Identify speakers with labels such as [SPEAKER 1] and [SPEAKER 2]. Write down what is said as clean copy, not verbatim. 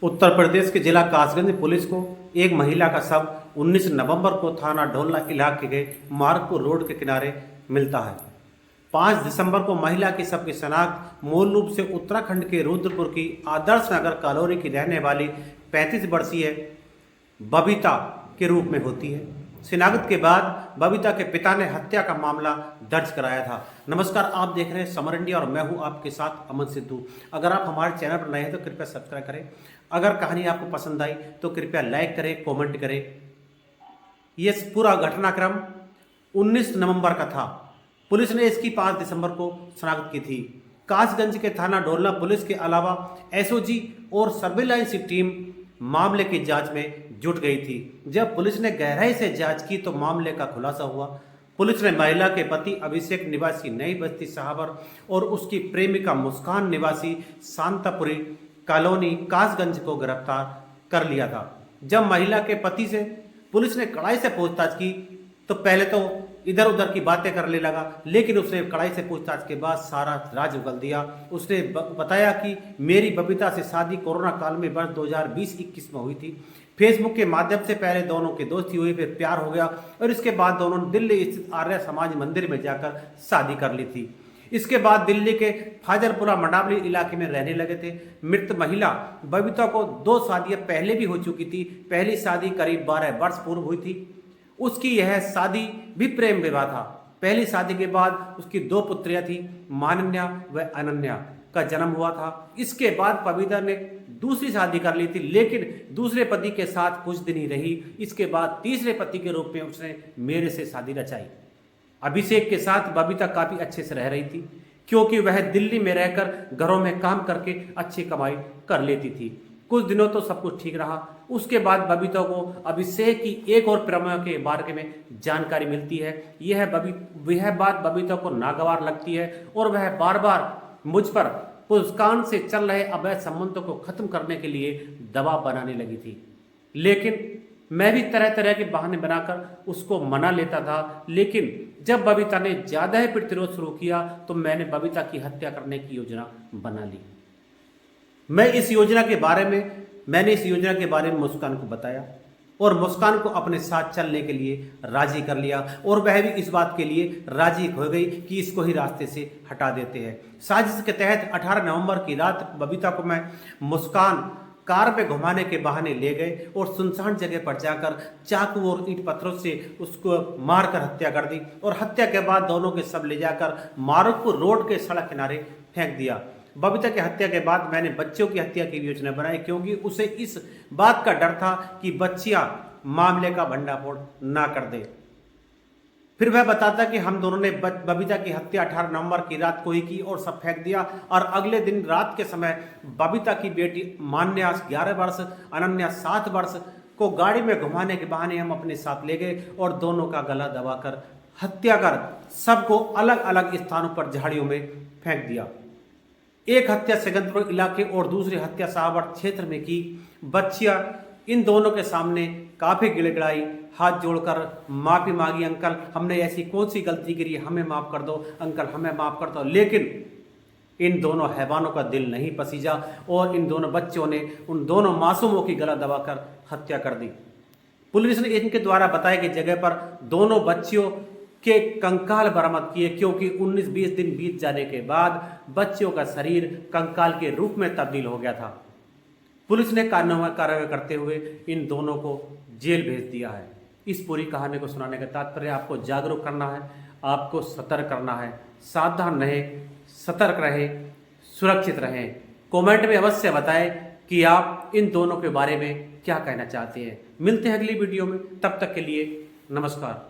[SPEAKER 1] उत्तर प्रदेश के जिला कासगंज पुलिस को एक महिला का शव 19 नवंबर को थाना ढोलना इलाके के मार्गपुर रोड के किनारे मिलता है। 5 दिसंबर को महिला की शव की शनाख्त मूल रूप से उत्तराखंड के रुद्रपुर की आदर्श नगर कॉलोनी की रहने वाली 35 वर्षीय बबीता के रूप में होती है। शिनाख्त के बाद बबीता के पिता ने हत्या का मामला दर्ज कराया था। नमस्कार, आप देख रहे हैं समर इंडिया और मैं हूं आपके साथ अमन सिद्धू। अगर आप हमारे चैनल पर नए हैं तो कृपया सब्सक्राइब करें। अगर कहानी आपको पसंद आई तो कृपया लाइक करें, कमेंट करें। यह पूरा घटनाक्रम 19 नवंबर का था। पुलिस ने इसकी 5 दिसंबर को शनाख्त की थी। कासगंज के थाना ढोलना पुलिस के अलावा एसओजी और सर्विलांस की टीम मामले की जांच में जुट गई थी। जब पुलिस ने गहराई से जांच की तो मामले का खुलासा हुआ। पुलिस ने महिला के पति अभिषेक निवासी नई बस्ती साहबर और उसकी प्रेमिका मुस्कान निवासी शांतापुरी कॉलोनी कासगंज को गिरफ्तार कर लिया था। जब महिला के पति से पुलिस ने कड़ाई से पूछताछ की तो पहले तो इधर उधर की बातें करने लगा, लेकिन उसने कड़ाई से पूछताछ के बाद सारा राज उगल दिया। उसने बताया कि मेरी बबीता से शादी कोरोना काल में वर्ष 2020-21 में हुई थी। फेसबुक के माध्यम से पहले दोनों की दोस्ती हुई, फिर प्यार हो गया और इसके बाद दोनों ने दिल्ली स्थित आर्य समाज मंदिर में जाकर शादी कर ली थी। इसके बाद दिल्ली के फाजलपुरा मंडावली इलाके में रहने लगे थे। मृत महिला बबीता को 2 शादियां पहले भी हो चुकी थी। पहली शादी करीब 12 वर्ष पूर्व हुई थी। उसकी यह शादी भी प्रेम विवाह था। पहली शादी के बाद उसकी 2 पुत्रियां थी, मानन्या व अनन्या का जन्म हुआ था। इसके बाद बबीता ने दूसरी शादी कर ली थी, लेकिन दूसरे पति के साथ कुछ दिन ही रही। इसके बाद तीसरे पति के रूप में उसने मेरे से शादी रचाई। अभिषेक के साथ बबीता काफी अच्छे से रह रही थी, क्योंकि वह दिल्ली में रहकर घरों में काम करके अच्छी कमाई कर लेती थी। कुछ दिनों तो सब कुछ ठीक रहा। उसके बाद बबीता को अभिषेक की एक और प्रेम के बारे में जानकारी मिलती है। यह बात बबीता को नागवार लगती है और वह बार बार मुझ पर मुस्कान से चल रहे अवैध संबंधों को खत्म करने के लिए दबाव बनाने लगी थी। लेकिन मैं भी तरह तरह के बहाने बनाकर उसको मना लेता था। लेकिन जब बबीता ने ज्यादा ही प्रतिरोध शुरू किया तो मैंने बबीता की हत्या करने की योजना बना ली। मैंने इस योजना के बारे में मुस्कान को बताया और मुस्कान को अपने साथ चलने के लिए राजी कर लिया और वह भी इस बात के लिए राजी हो गई कि इसको ही रास्ते से हटा देते हैं। साजिश के तहत 18 नवंबर की रात बबीता को मैं मुस्कान कार में घुमाने के बहाने ले गए और सुनसान जगह पर जाकर चाकू और ईंट पत्थरों से उसको मारकर हत्या कर दी और हत्या के बाद दोनों के शव ले जाकर मारुपुर रोड के सड़क किनारे फेंक दिया। बबीता की हत्या के बाद मैंने बच्चों की हत्या की योजना बनाई, क्योंकि उसे इस बात का डर था कि बच्चियां मामले का भंडाफोड़ ना कर दे। फिर वह बताता कि हम दोनों ने बबीता की हत्या 18 नवंबर की रात को ही की और सब फेंक दिया और अगले दिन रात के समय बबीता की बेटी मान्या 11 वर्ष, अनन्या 7 वर्ष को गाड़ी में घुमाने के बहाने हम अपने साथ ले गए और दोनों का गला दबाकर हत्या कर सबको अलग अलग स्थानों पर झाड़ियों में फेंक दिया। एक हत्या सेगंदपुर इलाके और दूसरी हत्या साहबर क्षेत्र में की। बच्चियां इन दोनों के सामने काफी गिड़गिड़ाई, हाथ जोड़कर माफी मांगी, अंकल हमने ऐसी कौन सी गलती करी, हमें माफ कर दो, अंकल हमें माफ कर दो। लेकिन इन दोनों हैवानों का दिल नहीं पसीजा और इन दोनों बच्चों ने उन दोनों मासूमों की गला दबाकर हत्या कर दी। पुलिस ने इनके द्वारा बताए गए जगह पर दोनों बच्चियों के कंकाल बरामद किए, क्योंकि 19-20 दिन बीत जाने के बाद बच्चियों का शरीर कंकाल के रूप में तब्दील हो गया था। पुलिस ने कार्रवाई करते हुए इन दोनों को जेल भेज दिया है। इस पूरी कहानी को सुनाने का तात्पर्य आपको जागरूक करना है, आपको सतर्क करना है। सावधान रहें, सतर्क रहें, सुरक्षित रहें। कमेंट में अवश्य बताएं कि आप इन दोनों के बारे में क्या कहना चाहते हैं। मिलते हैं अगली वीडियो में, तब तक के लिए नमस्कार।